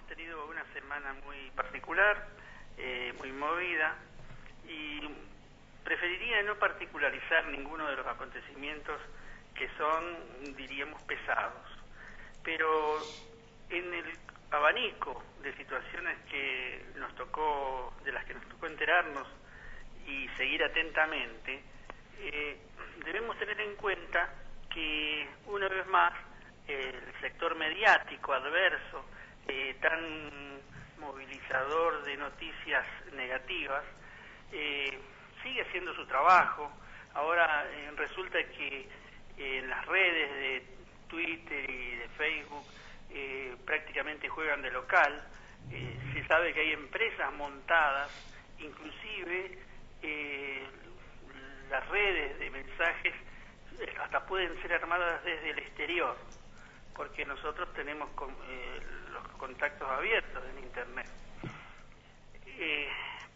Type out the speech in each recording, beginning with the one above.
tenido una semana muy particular, muy movida, y preferiría no particularizar ninguno de los acontecimientos que son, diríamos, pesados. Pero en el abanico de situaciones de las que nos tocó enterarnos y seguir atentamente, debemos tener en cuenta que una vez más el sector mediático adverso, tan movilizador de noticias negativas, sigue haciendo su trabajo. Ahora resulta que en las redes de Twitter y de Facebook prácticamente juegan de local. Se sabe que hay empresas montadas, inclusive las redes de mensajes hasta pueden ser armadas desde el exterior, porque nosotros tenemos los contactos abiertos en Internet.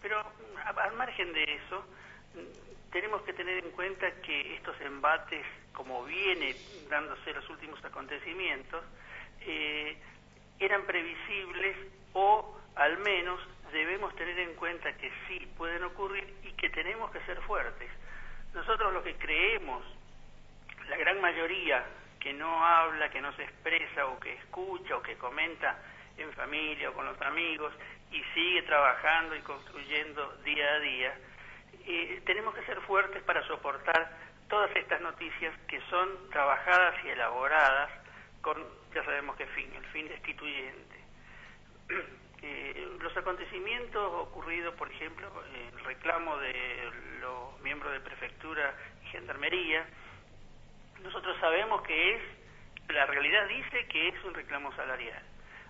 Pero al margen de eso, tenemos que tener en cuenta que estos embates, como viene dándose los últimos acontecimientos, eran previsibles, o al menos debemos tener en cuenta que sí pueden ocurrir y que tenemos que ser fuertes. Nosotros lo que creemos, la gran mayoría que no habla, que no se expresa, o que escucha o que comenta en familia o con los amigos y sigue trabajando y construyendo día a día, tenemos que ser fuertes para soportar todas estas noticias que son trabajadas y elaboradas con, ya sabemos qué fin, el fin destituyente. Los acontecimientos ocurridos, por ejemplo, el reclamo de los miembros de prefectura y gendarmería, nosotros sabemos que la realidad dice que es un reclamo salarial,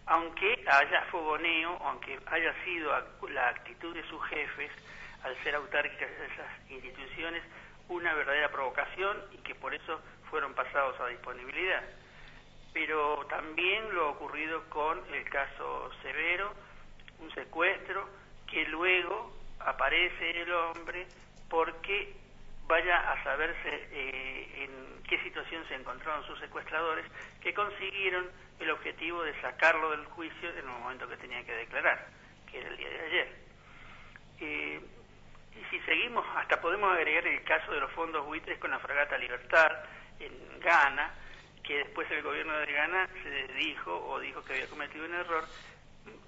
aunque haya fogoneo, aunque haya sido la actitud de sus jefes al ser autárquicas esas instituciones una verdadera provocación y que por eso fueron pasados a disponibilidad. Pero también lo ocurrido con el caso Severo, un secuestro, que luego aparece el hombre porque vaya a saberse en qué situación se encontraron sus secuestradores, que consiguieron el objetivo de sacarlo del juicio en el momento que tenía que declarar, que era el día de ayer. Y si seguimos, hasta podemos agregar el caso de los fondos buitres con la fragata Libertad en Ghana, que después el gobierno de Ghana se dijo que había cometido un error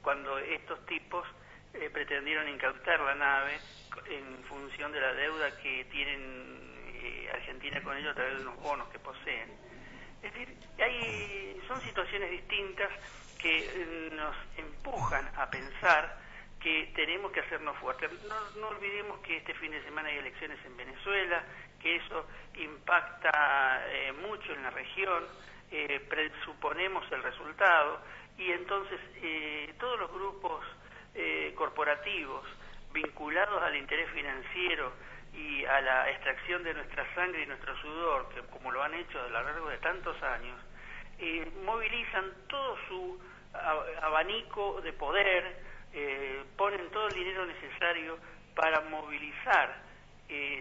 cuando estos tipos pretendieron incautar la nave en función de la deuda que tienen Argentina con ellos a través de unos bonos que poseen. Es decir, son situaciones distintas que nos empujan a pensar que tenemos que hacernos fuertes. No olvidemos que este fin de semana hay elecciones en Venezuela, que eso impacta mucho en la región, presuponemos el resultado, y entonces todos los grupos corporativos vinculados al interés financiero y a la extracción de nuestra sangre y nuestro sudor, que como lo han hecho a lo largo de tantos años, movilizan todo su abanico de poder, ponen todo el dinero necesario para movilizar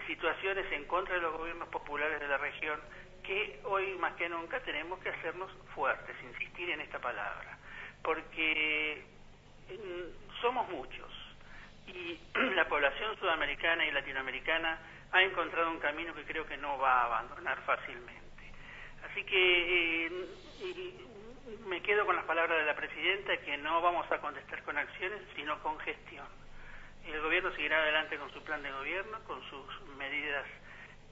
situaciones en contra de los gobiernos populares de la región, que hoy más que nunca tenemos que hacernos fuertes, insistir en esta palabra, porque somos muchos y la población sudamericana y latinoamericana ha encontrado un camino que creo que no va a abandonar fácilmente. Así que me quedo con las palabras de la presidenta, que no vamos a contestar con acciones, sino con gestión. El gobierno seguirá adelante con su plan de gobierno, con sus medidas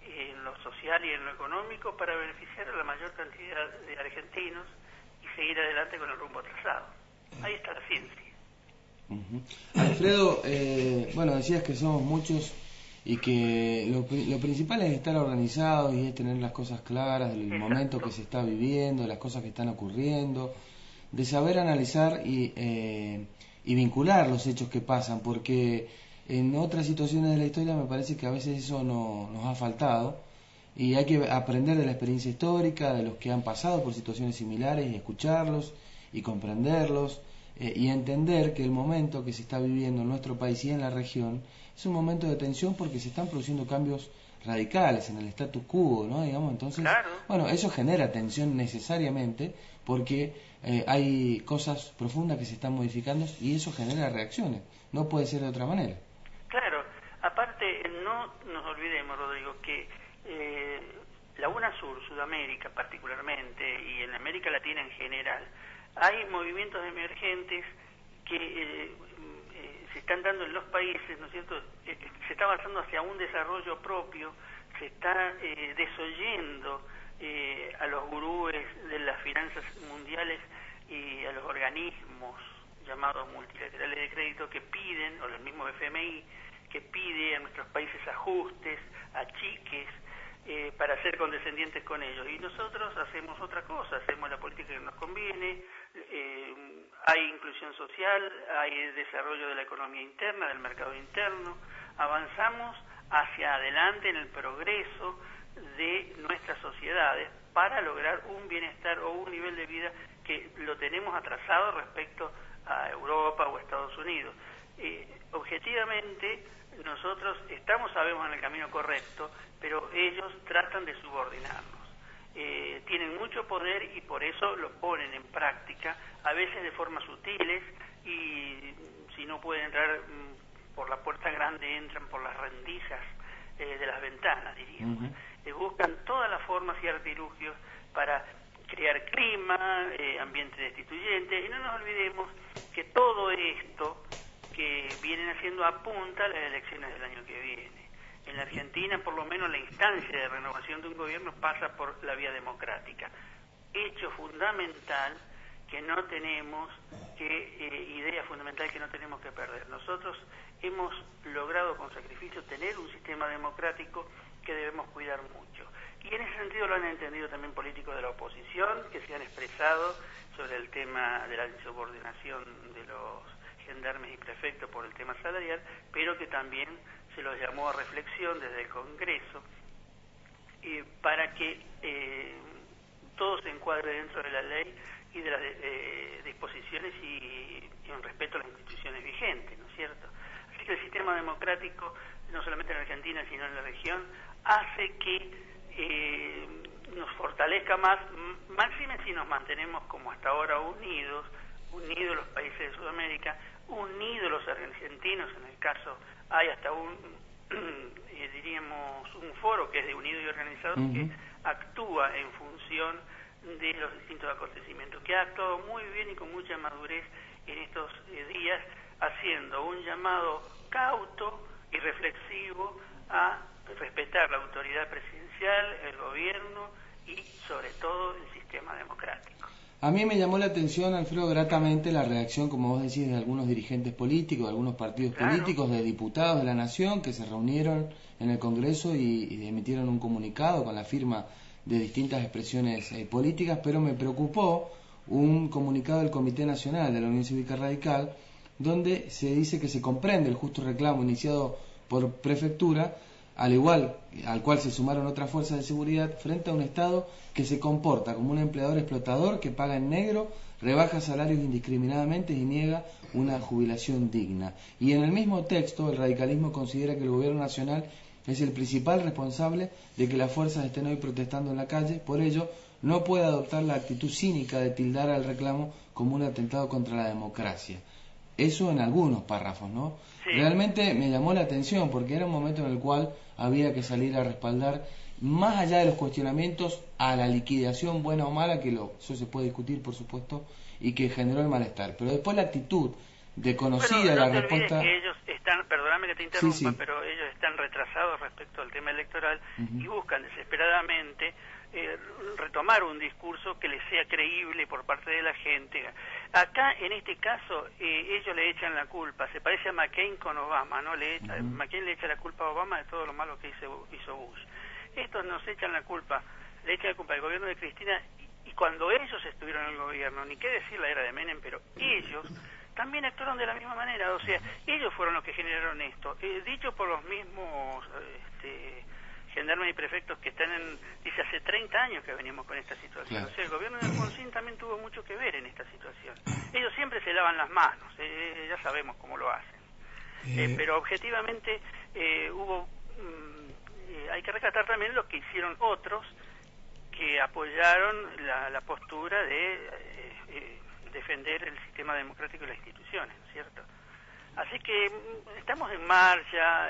en lo social y en lo económico para beneficiar a la mayor cantidad de argentinos y seguir adelante con el rumbo trazado. Ahí está la ciencia. Alfredo, bueno, decías que somos muchos y que lo principal es estar organizados y es tener las cosas claras del momento que se está viviendo, de las cosas que están ocurriendo, de saber analizar y vincular los hechos que pasan, porque en otras situaciones de la historia me parece que a veces eso nos ha faltado, y hay que aprender de la experiencia histórica, de los que han pasado por situaciones similares, y escucharlos y comprenderlos, y entender que el momento que se está viviendo en nuestro país y en la región es un momento de tensión porque se están produciendo cambios radicales en el status quo, ¿no? Digamos, entonces, claro. Bueno, eso genera tensión necesariamente, porque hay cosas profundas que se están modificando y eso genera reacciones. No puede ser de otra manera. Claro, aparte no nos olvidemos, Rodrigo, que la UNASUR, Sudamérica particularmente, y en América Latina en general, hay movimientos emergentes que se están dando en los países, ¿no es cierto? Se está avanzando hacia un desarrollo propio, se está desoyendo a los gurúes de las finanzas mundiales y a los organismos llamados multilaterales de crédito que piden, o el mismo FMI, que pide a nuestros países ajustes, achiques, para ser condescendientes con ellos. Y nosotros hacemos otra cosa, hacemos la política que nos conviene, hay inclusión social, hay desarrollo de la economía interna, del mercado interno, avanzamos hacia adelante en el progreso de nuestras sociedades para lograr un bienestar o un nivel de vida que lo tenemos atrasado respecto a Europa o Estados Unidos. Objetivamente, nosotros sabemos en el camino correcto, pero ellos tratan de subordinarnos. Tienen mucho poder y por eso lo ponen en práctica, a veces de formas sutiles, y si no pueden entrar por la puerta grande, entran por las rendijas de las ventanas, diríamos. Buscan todas las formas y artilugios para crear clima, ambiente destituyente, y no nos olvidemos que todo esto que vienen haciendo apunta a las elecciones del año que viene. En la Argentina, por lo menos, la instancia de renovación de un gobierno pasa por la vía democrática. Hecho fundamental que no tenemos idea fundamental que no tenemos que perder. Nosotros hemos logrado con sacrificio tener un sistema democrático que debemos cuidar mucho. Y en ese sentido lo han entendido también políticos de la oposición que se han expresado sobre el tema de la insubordinación de los gendarmes y prefectos por el tema salarial, pero que también se los llamó a reflexión desde el Congreso para que todo se encuadre dentro de la ley y de las disposiciones y en respeto a las instituciones vigentes, ¿no es cierto? Así que el sistema democrático, no solamente en Argentina, sino en la región, hace que nos fortalezca más, máxime si nos mantenemos como hasta ahora unidos los países de Sudamérica, unidos los argentinos, en el caso hay hasta diríamos un foro que es de unidos y organizados que actúa en función de los distintos acontecimientos, que ha actuado muy bien y con mucha madurez en estos días, haciendo un llamado cauto y reflexivo a respetar la autoridad presidencial, el gobierno y sobre todo el sistema democrático. A mí me llamó la atención, Alfredo, gratamente la reacción, como vos decís, de algunos dirigentes políticos, de algunos partidos políticos, de diputados de la Nación que se reunieron en el Congreso y emitieron un comunicado con la firma de distintas expresiones políticas, pero me preocupó un comunicado del Comité Nacional de la Unión Cívica Radical, donde se dice que se comprende el justo reclamo iniciado por prefectura, al cual se sumaron otras fuerzas de seguridad, frente a un Estado que se comporta como un empleador explotador que paga en negro, rebaja salarios indiscriminadamente y niega una jubilación digna. Y en el mismo texto, el radicalismo considera que el gobierno nacional es el principal responsable de que las fuerzas estén hoy protestando en la calle, por ello no puede adoptar la actitud cínica de tildar al reclamo como un atentado contra la democracia. Eso en algunos párrafos, ¿no? Sí. Realmente me llamó la atención porque era un momento en el cual había que salir a respaldar, más allá de los cuestionamientos, a la liquidación buena o mala, que eso se puede discutir, por supuesto, y que generó el malestar. Pero después la actitud desconocida, la respuesta... Que ellos están, perdóname que te interrumpa, pero ellos están retrasados respecto al tema electoral y buscan desesperadamente retomar un discurso que les sea creíble por parte de la gente. Acá, en este caso, ellos le echan la culpa, se parece a McCain con Obama, ¿no? McCain le echa la culpa a Obama de todo lo malo que hizo Bush. Estos nos echan la culpa, le echan la culpa al gobierno de Cristina, y cuando ellos estuvieron en el gobierno, ni qué decir la era de Menem, pero ellos también actuaron de la misma manera, o sea, ellos fueron los que generaron esto, dicho por los mismos gendarmes y prefectos que están dice hace 30 años que venimos con esta situación. O sea, el gobierno de Alfonsín también tuvo mucho que ver en esta situación. Ellos siempre se lavan las manos, ya sabemos cómo lo hacen. Pero objetivamente hay que rescatar también lo que hicieron otros, que apoyaron la postura de defender el sistema democrático y las instituciones, ¿cierto? Así que estamos en marcha,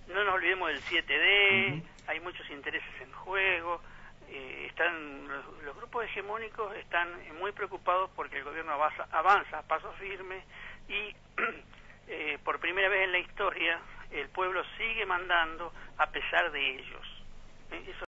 no nos olvidemos del 7D, hay muchos intereses en juego, están los grupos hegemónicos están muy preocupados porque el gobierno avanza a paso firme y por primera vez en la historia el pueblo sigue mandando a pesar de ellos. Eso